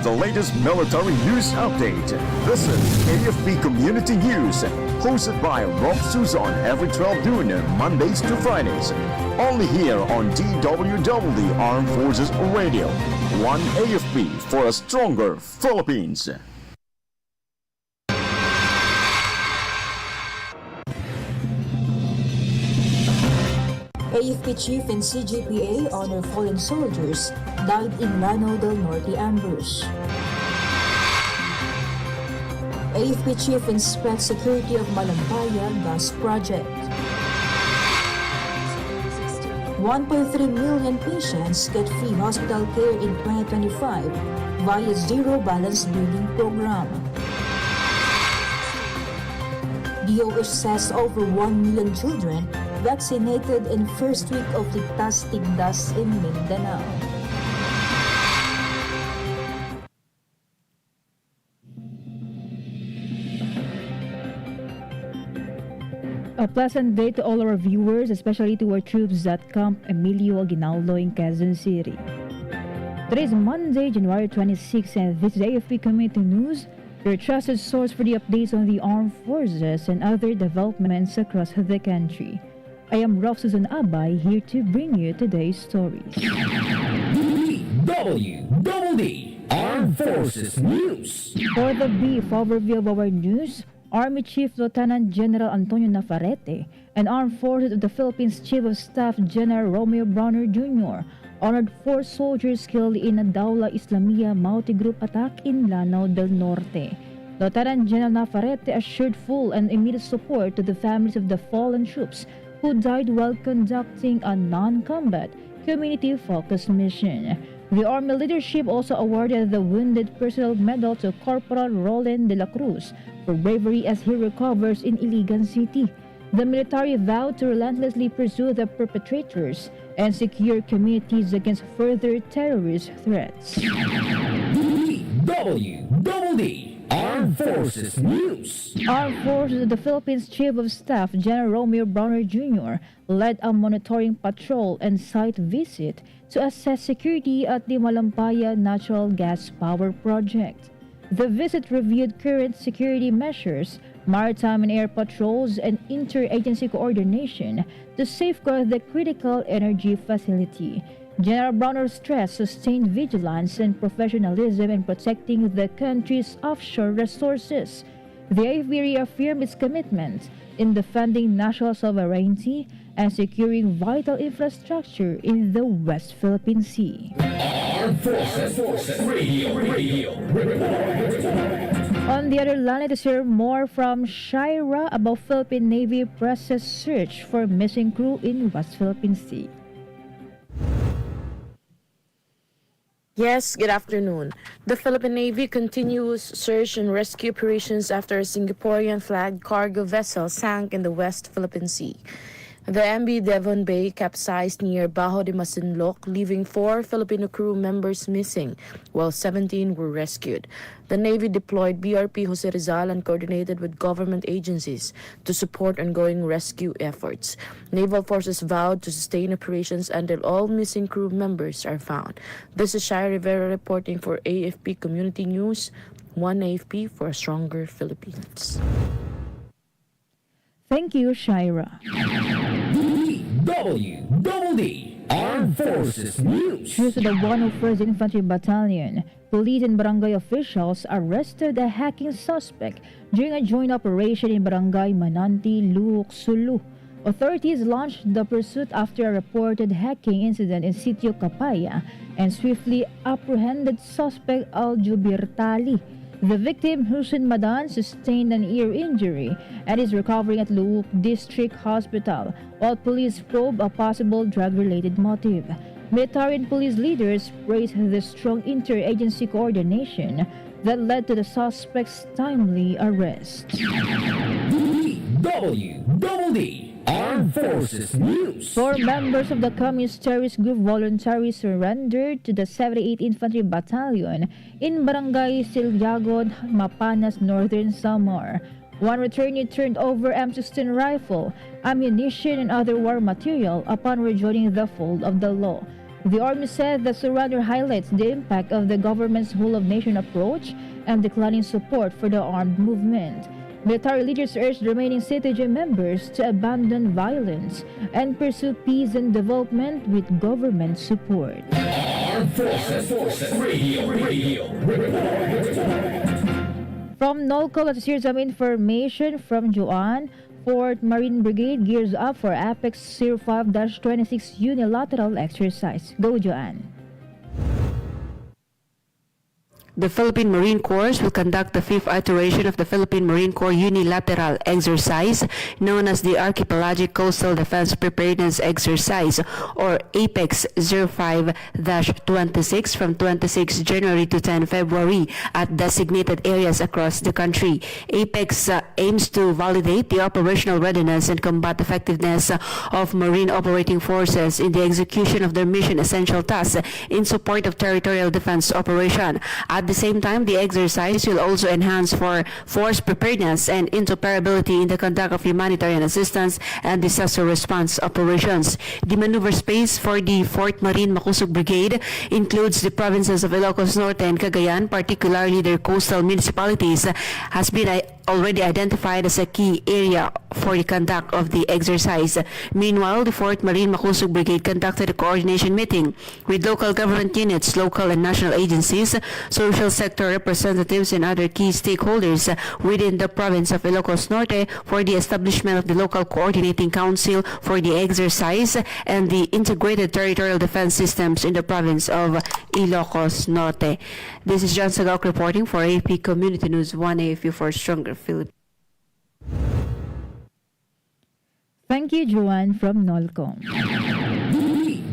the latest military news update. This is AFP Community News, hosted by Rofh Suzon every 12 noon, Mondays to Fridays. Only here on DWDD Armed Forces Radio. One AFP for a stronger Philippines. AFP Chief and CGPA honor fallen soldiers died in Lanao del Norte ambush. AFP Chief inspects security of Malampaya gas project. 1.3 million patients get free hospital care in 2025 via zero balance billing program. DOH says over 1 million children vaccinated in first week of Ligtas Tigdas in Mindanao. A pleasant day to all our viewers, especially to our troops at Camp Emilio Aguinaldo in Quezon City. Today is Monday, January 26, and this is AFP Community News, your trusted source for the updates on the armed forces and other developments across the country. I am Rofh Suzon-Abay, here to bring you today's stories. DWDD Armed Forces News. For the brief overview of our news, Army Chief Lieutenant General Antonio Navarrete and Armed Forces of the Philippines Chief of Staff General Romeo Browner Jr. honored 4 soldiers killed in a Dawla Islamia multi-group attack in Lanao del Norte. Lieutenant General Navarrete assured full and immediate support to the families of the fallen troops who died while conducting a non-combat, community-focused mission. The Army leadership also awarded the Wounded Personnel Medal to Corporal Roland de la Cruz for bravery as he recovers in Iligan City. The military vowed to relentlessly pursue the perpetrators and secure communities against further terrorist threats. DWDD Armed Forces News. Armed Forces of the Philippines Chief of Staff General Romeo Browner Jr. led a monitoring patrol and site visit to assess security at the Malampaya Natural Gas Power Project. The visit reviewed current security measures, maritime and air patrols, and interagency coordination to safeguard the critical energy facility. General Browner stressed sustained vigilance and professionalism in protecting the country's offshore resources. The AFP reaffirmed its commitment in defending national sovereignty and securing vital infrastructure in the West Philippine Sea. Armed Forces Radio. On the other line, let's hear more from Shaira about Philippine Navy presses search for missing crew in West Philippine Sea. Yes, good afternoon. The Philippine Navy continues search and rescue operations after a Singaporean-flagged cargo vessel sank in the West Philippine Sea. The MV Devon Bay capsized near Bajo de Masinloc, leaving 4 Filipino crew members missing, while 17 were rescued. The Navy deployed BRP Jose Rizal and coordinated with government agencies to support ongoing rescue efforts. Naval forces vowed to sustain operations until all missing crew members are found. This is Shai Rivera reporting for AFP Community News, One AFP for a stronger Philippines. Thank you, Shaira. DWDD Armed Forces News. Troops of the 101st Infantry Battalion, police and barangay officials arrested a hacking suspect during a joint operation in Barangay Mananti, Luok, Sulu. Authorities launched the pursuit after a reported hacking incident in Sitio Capaya and swiftly apprehended suspect Aljo Birtali. The victim, Hussein Madan, sustained an ear injury and is recovering at Luok District Hospital, while police probe a possible drug-related motive. Military and police leaders praised the strong interagency coordination that led to the suspect's timely arrest. DWDD Armed Forces News. 4 members of the Communist Terrorist Group voluntarily surrendered to the 78th Infantry Battalion in Barangay Silyagon, Mapanas, Northern Samar. One returnee turned over M16 rifle, ammunition, and other war material upon rejoining the fold of the law. The Army said the surrender highlights the impact of the government's whole-of-nation approach and declining support for the armed movement. Military leaders urged the remaining CTG members to abandon violence and pursue peace and development with government support. Armed Forces Radio. From NOLCO, let's hear some information from Joanne. 4th Marine Brigade gears up for Apex 05-26 unilateral exercise. Go, Joanne. The Philippine Marine Corps will conduct the 5th iteration of the Philippine Marine Corps unilateral exercise known as the Archipelagic Coastal Defense Preparedness Exercise, or APEX 05-26 from 26 January to 10 February at designated areas across the country. APEX aims to validate the operational readiness and combat effectiveness of Marine operating forces in the execution of their mission essential tasks in support of territorial defense operation. At the same time, the exercise will also enhance force preparedness and interoperability in the conduct of humanitarian assistance and disaster response operations. The maneuver space for the 4th Marine Makusog Brigade includes the provinces of Ilocos Norte and Cagayan, particularly their coastal municipalities, has been already identified as a key area for the conduct of the exercise. Meanwhile, the 4th Marine Makusog Brigade conducted a coordination meeting with local government units, local and national agencies, social sector representatives, and other key stakeholders within the province of Ilocos Norte for the establishment of the local coordinating council for the exercise and the integrated territorial defense systems in the province of Ilocos Norte. This is John Sagok reporting for AFP Community News 1 AFP for Stronger Philippines. Thank you, Joanne from NOLCO.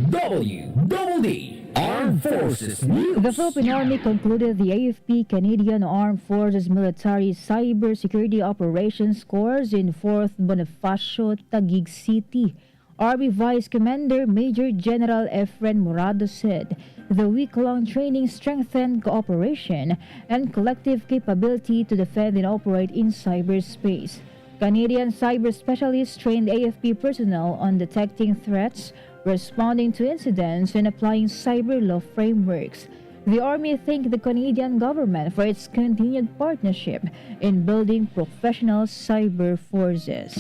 DWDD Armed Forces News. The Philippine Army concluded the AFP Canadian Armed Forces Military Cyber Security Operations Course in 4th Bonifacio, Taguig City. Army Vice Commander Major General Efren Morado said the week-long training strengthened cooperation and collective capability to defend and operate in cyberspace. Canadian cyber specialists trained AFP personnel on detecting threats, responding to incidents, and applying cyber law frameworks. The Army thanked the Canadian government for its continued partnership in building professional cyber forces.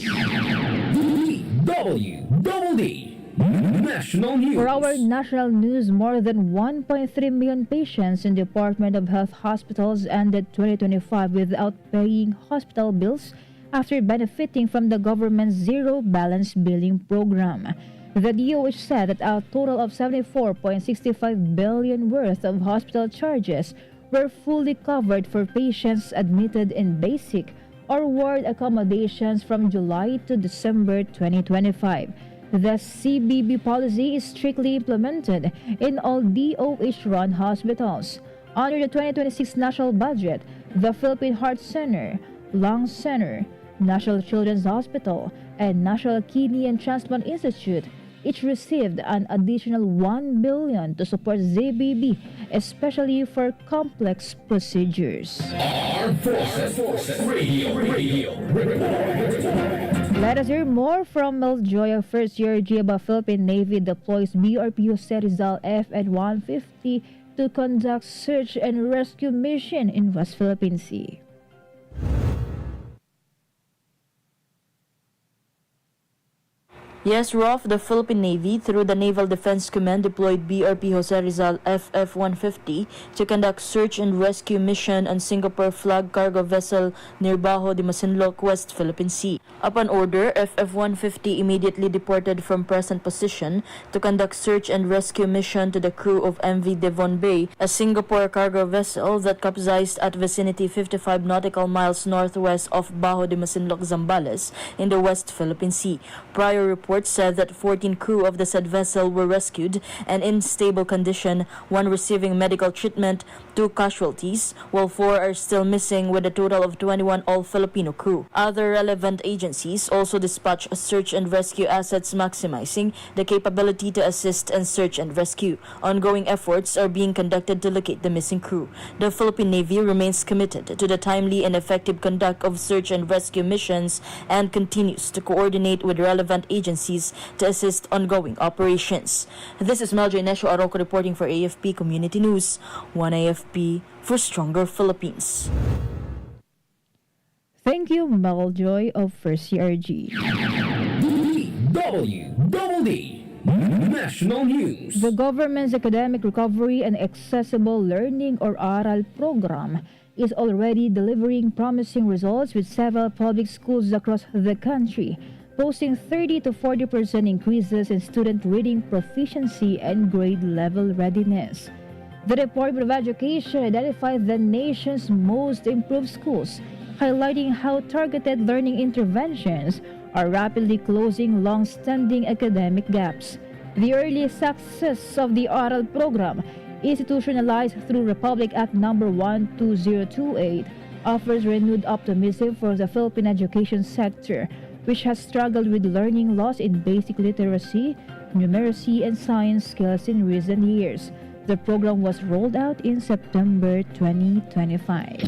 DWDD National News. For our national news, more than 1.3 million patients in Department of Health hospitals ended 2025 without paying hospital bills after benefiting from the government's zero balance billing program. The DOH said that a total of 74.65 billion worth of hospital charges were fully covered for patients admitted in basic or ward accommodations from July to December 2025. The CBB policy is strictly implemented in all DOH-run hospitals. Under the 2026 national budget, the Philippine Heart Center, Lung Center, National Children's Hospital, and National Kidney and Transplant Institute each received an additional 1 billion to support ZBB, especially for complex procedures. Armed Forces Radio. Let us hear more from Meljoya. First-year GIABA Philippine Navy deploys BRP Jose Rizal FN-150 to conduct search and rescue mission in West Philippine Sea. Yes, Rofh, the Philippine Navy, through the Naval Defense Command, deployed BRP Jose Rizal FF-150 to conduct search and rescue mission on Singapore flag cargo vessel near Bajo de Masinloc, West Philippine Sea. Upon order, FF-150 immediately deported from present position to conduct search and rescue mission to the crew of MV Devon Bay, a Singapore cargo vessel that capsized at vicinity 55 nautical miles northwest of Bajo de Masinloc, Zambales, in the West Philippine Sea. Prior reports said that 14 crew of the said vessel were rescued and in stable condition, one receiving medical treatment, 2 casualties, while 4 are still missing, with a total of 21 all-Filipino crew. Other relevant agencies also dispatched search and rescue assets, maximizing the capability to assist and search and rescue. Ongoing efforts are being conducted to locate the missing crew. The Philippine Navy remains committed to the timely and effective conduct of search and rescue missions and continues to coordinate with relevant agencies agencies to assist ongoing operations. This is Meljo Inesio Aroco reporting for AFP Community News. One AFP for stronger Philippines. Thank you, Maljoy of First CRG. DWDD National News. The government's Academic Recovery and Accessible Learning or ARAL program is already delivering promising results with several public schools across the country, posting 30 to 40% increases in student reading proficiency and grade level readiness. The Department of Education identified the nation's most improved schools, highlighting how targeted learning interventions are rapidly closing long-standing academic gaps. The early success of the ARAL program, institutionalized through Republic Act No. 12028, offers renewed optimism for the Philippine education sector, which has struggled with learning loss in basic literacy, numeracy, and science skills in recent years. The program was rolled out in September 2025.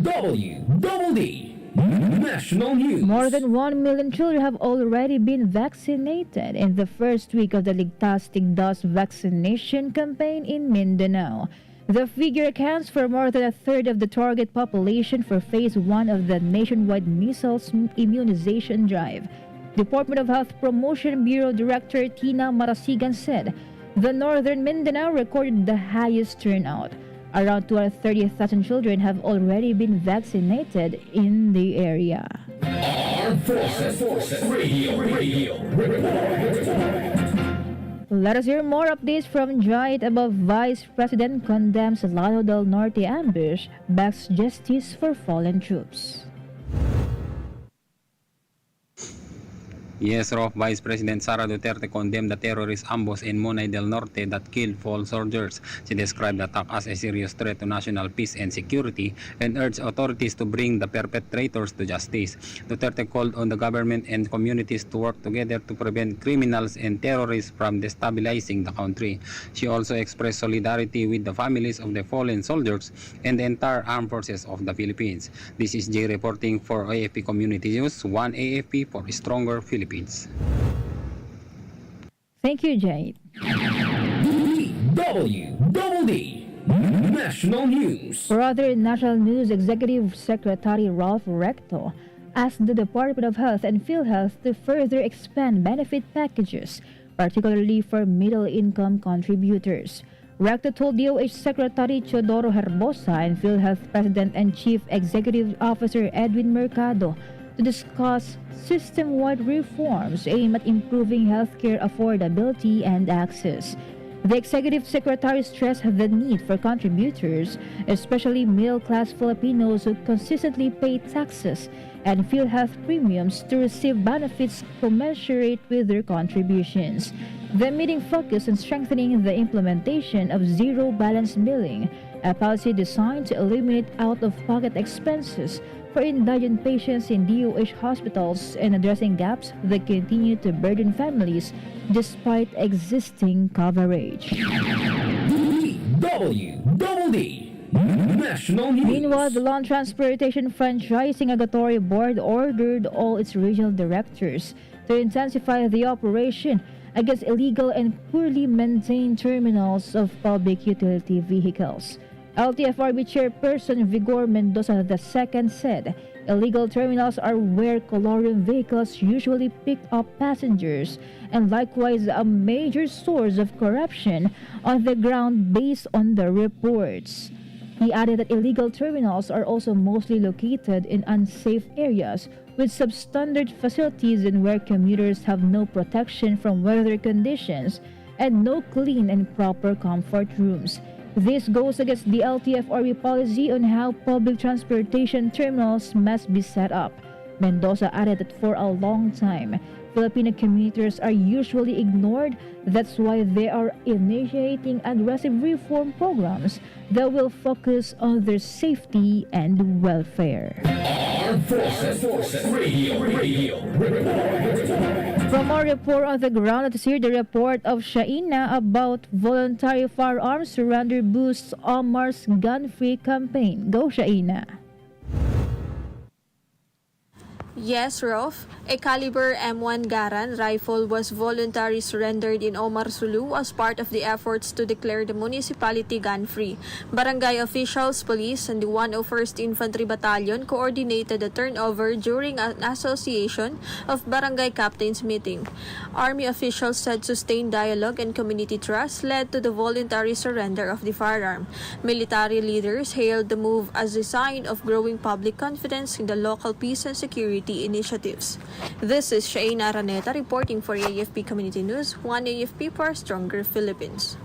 DWDD National News. More than 1 million children have already been vaccinated in the first week of the Ligtas Tigdas vaccination campaign in Mindanao. The figure accounts for more than a third of the target population for Phase 1 of the nationwide measles immunization drive. Department of Health Promotion Bureau Director Tina Marasigan said the Northern Mindanao recorded the highest turnout. Around 230,000 children have already been vaccinated in the area. Armed Forces Radio. Let us hear more updates from Giant above Vice President condemns Lado del Norte ambush, begs justice for fallen troops. Yes, Rofh, Vice President Sara Duterte condemned the terrorist ambush in Monay del Norte that killed 4 soldiers. She described the attack as a serious threat to national peace and security and urged authorities to bring the perpetrators to justice. Duterte called on the government and communities to work together to prevent criminals and terrorists from destabilizing the country. She also expressed solidarity with the families of the fallen soldiers and the entire armed forces of the Philippines. This is Jay reporting for AFP Community News, one AFP for stronger Philippines. Thank you, Jade. DWDD National News. For other national news, Executive Secretary Rofh Recto asked the Department of Health and PhilHealth to further expand benefit packages, particularly for middle-income contributors. Recto told DOH Secretary Teodoro Herbosa and PhilHealth President and Chief Executive Officer Edwin Mercado to discuss system-wide reforms aimed at improving healthcare affordability and access. The Executive Secretary stressed the need for contributors, especially middle-class Filipinos who consistently pay taxes and PhilHealth premiums, to receive benefits commensurate with their contributions. The meeting focused on strengthening the implementation of zero-balance billing, a policy designed to eliminate out-of-pocket expenses for indigent patients in DOH hospitals and addressing gaps that continue to burden families despite existing coverage. DWDD National News. Meanwhile, the Land Transportation Franchising Authority Board ordered all its regional directors to intensify the operation against illegal and poorly maintained terminals of public utility vehicles. LTFRB Chairperson Vigor Mendoza II said illegal terminals are where colorium vehicles usually pick up passengers and likewise a major source of corruption on the ground based on the reports. He added that illegal terminals are also mostly located in unsafe areas with substandard facilities and where commuters have no protection from weather conditions and no clean and proper comfort rooms. This goes against the LTFRB policy on how public transportation terminals must be set up. Mendoza added that for a long time, Filipino commuters are usually ignored. That's why they are initiating aggressive reform programs that will focus on their safety and welfare. Armed Forces Radio. From our report on the ground, let's hear the report of Shaina about voluntary firearms surrender boosts Omar's gun-free campaign. Go, Shaina. Yes, Rofh. A caliber M1 Garand rifle was voluntarily surrendered in Omar Sulu as part of the efforts to declare the municipality gun-free. Barangay officials, police, and the 101st Infantry Battalion coordinated the turnover during an association of barangay captains meeting. Army officials said sustained dialogue and community trust led to the voluntary surrender of the firearm. Military leaders hailed the move as a sign of growing public confidence in the local peace and security initiatives. This is Shaina Araneta reporting for AFP Community News, one AFP for a stronger Philippines.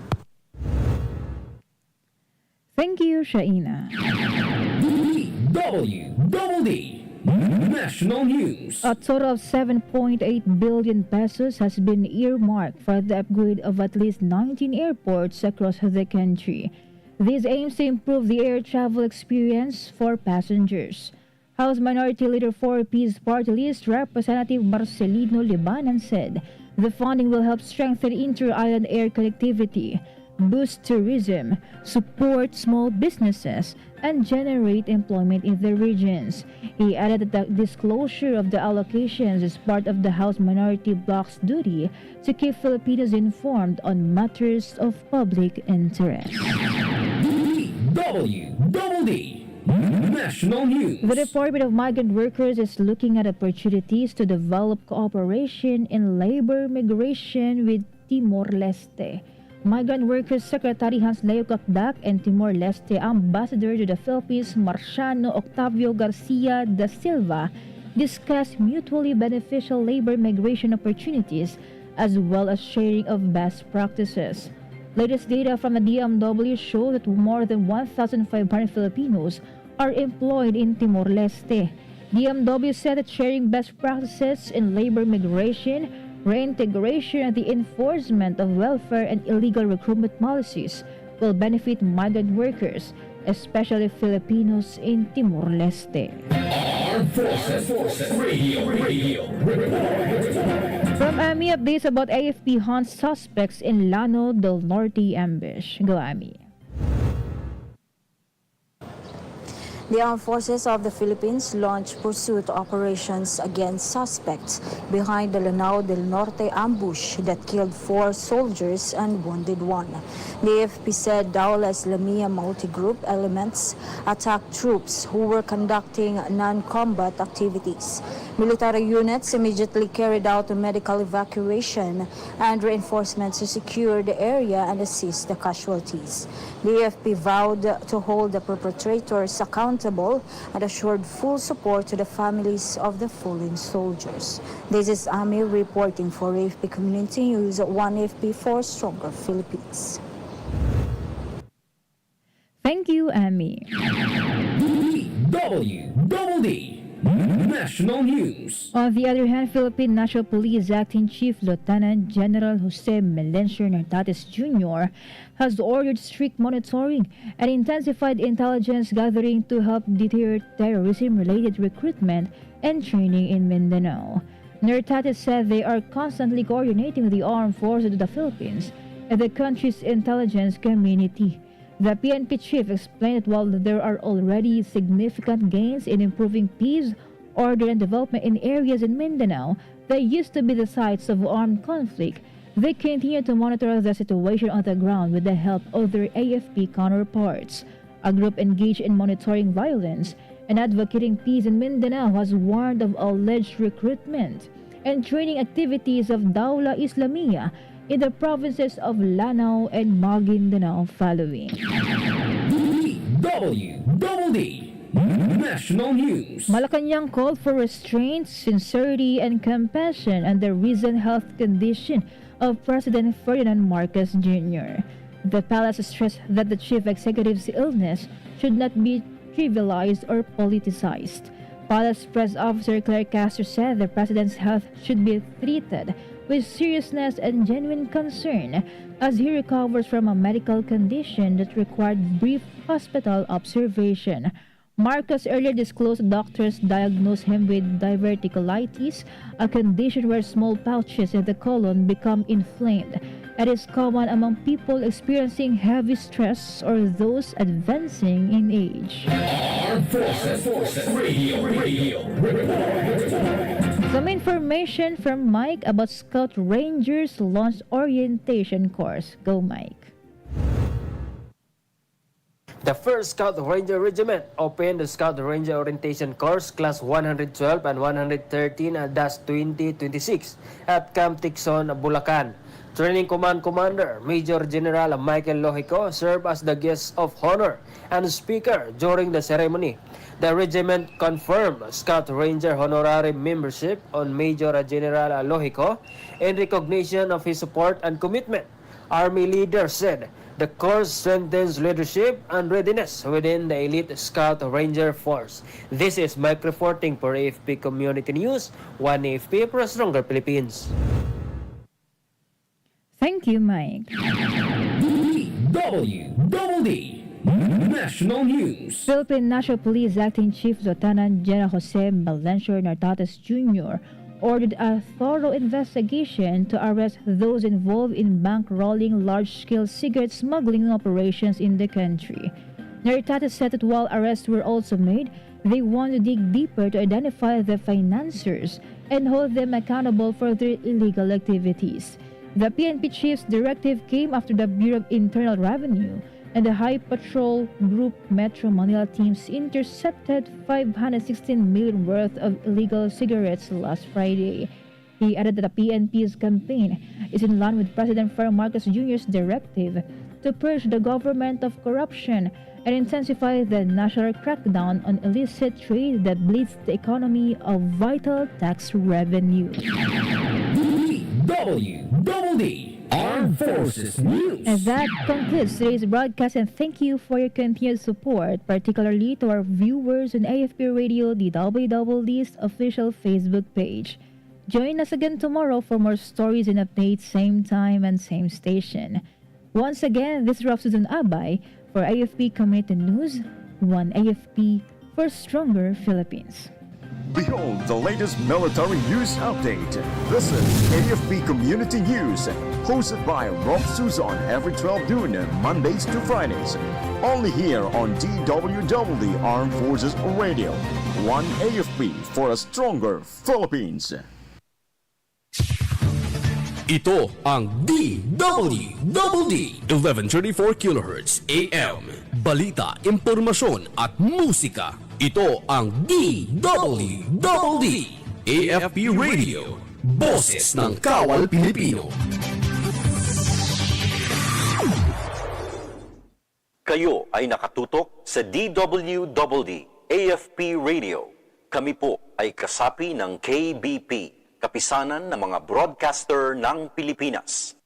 Thank you, Shaina. DWDD National News. A total of 7.8 billion pesos has been earmarked for the upgrade of at least 19 airports across the country. This aims to improve the air travel experience for passengers. House Minority Leader for Peace Party List Representative Marcelino Libanan said the funding will help strengthen inter-island air connectivity, boost tourism, support small businesses, and generate employment in the regions. He added that the disclosure of the allocations is part of the House Minority Bloc's duty to keep Filipinos informed on matters of public interest. DWDD National News. The Department of Migrant Workers is looking at opportunities to develop cooperation in labor migration with Timor-Leste. Migrant Workers Secretary Hans Leo Kakdak and Timor-Leste Ambassador to the Philippines Marciano Octavio Garcia da Silva discussed mutually beneficial labor migration opportunities as well as sharing of best practices. Latest data from the DMW show that more than 1,500 Filipinos are employed in Timor-Leste. DMW said that sharing best practices in labor migration, reintegration, and the enforcement of welfare and illegal recruitment policies will benefit migrant workers, especially Filipinos in Timor-Leste. Armed Forces Radio. From Ami, updates about AFP hunts suspects in Llano del Norte ambush. Go Ami. The Armed Forces of the Philippines launched pursuit operations against suspects behind the Lanao del Norte ambush that killed 4 soldiers and wounded 1. The AFP said Daula Islamia multi-group elements attacked troops who were conducting non-combat activities. Military units immediately carried out a medical evacuation and reinforcements to secure the area and assist the casualties. The AFP vowed to hold the perpetrators accountable and assured full support to the families of the fallen soldiers. This is Ami reporting for AFP Community News, one AFP for Stronger Philippines. Thank you, Ami. DWDD National News. On the other hand, Philippine National Police Acting Chief Lieutenant General Jose Melencio Nartates Jr. has ordered strict monitoring and intensified intelligence gathering to help deter terrorism-related recruitment and training in Mindanao. Nartates said they are constantly coordinating with the armed forces of the Philippines and the country's intelligence community. The PNP chief explained that while there are already significant gains in improving peace, order, and development in areas in Mindanao that used to be the sites of armed conflict, they continue to monitor the situation on the ground with the help of their AFP counterparts. A group engaged in monitoring violence and advocating peace in Mindanao has warned of alleged recruitment and training activities of Daula Islamia in the provinces of Lanao and Maguindanao following. DWDD National News. Malacanang called for restraint, sincerity, and compassion on the recent health condition of President Ferdinand Marcos Jr. The palace stressed that the chief executive's illness should not be trivialized or politicized. Palace Press Officer Claire Castro said the president's health should be treated with seriousness and genuine concern as he recovers from a medical condition that required brief hospital observation. Marcos earlier disclosed doctors diagnosed him with diverticulitis, a condition where small pouches in the colon become inflamed. It is common among people experiencing heavy stress or those advancing in age. Armed Forces Radio Report. Some information from Mike about Scout Rangers launch orientation course. Go, Mike. The 1st Scout Ranger Regiment opened the Scout Ranger Orientation Course Class 112 and 113-2026 at Camp Tixon, Bulacan. Training Command Commander Major General Michael Lohico served as the guest of honor and speaker during the ceremony. The regiment confirmed Scout Ranger honorary membership on Major General Lohico in recognition of his support and commitment. Army leader said the course strengthens leadership and readiness within the elite Scout Ranger Force. This is Mike reporting for AFP Community News, One AFP for a Stronger Philippines. Thank you, Mike. DWDD National News. Philippine National Police Acting Chief Lieutenant General Jose Malencio Nartates Jr. ordered a thorough investigation to arrest those involved in bankrolling large-scale cigarette smuggling operations in the country. Nartates said that while arrests were also made, they want to dig deeper to identify the financiers and hold them accountable for their illegal activities. The PNP chief's directive came after the Bureau of Internal Revenue and the High Patrol Group Metro Manila teams intercepted 516 million worth of illegal cigarettes last Friday. He added that the PNP's campaign is in line with President Ferdinand Marcos Jr.'s directive to purge the government of corruption and intensify the national crackdown on illicit trade that bleeds the economy of vital tax revenue. DWDD Armed Forces News. And that concludes today's broadcast, and thank you for your continued support, particularly to our viewers on AFP Radio DWDD's official Facebook page. Join us again tomorrow for more stories and updates, same time and same station. Once again, this is Rofh Suzon-Abay for AFP Community News, One AFP for Stronger Philippines. Behold the latest military news update. This is AFP Community News, hosted by Rofh Suzon every 12 noon, Mondays to Fridays. Only here on DWDD Armed Forces Radio. One AFP for a stronger Philippines. Ito ang DWDD 1134 kHz AM. Balita, impormasyon at musika. Ito ang DWDD AFP Radio. Boses ng Kawal Pilipino. Kayo ay nakatutok sa DWDD AFP Radio. Kami po ay kasapi ng KBP, Kapisanan ng mga Broadcaster ng Pilipinas.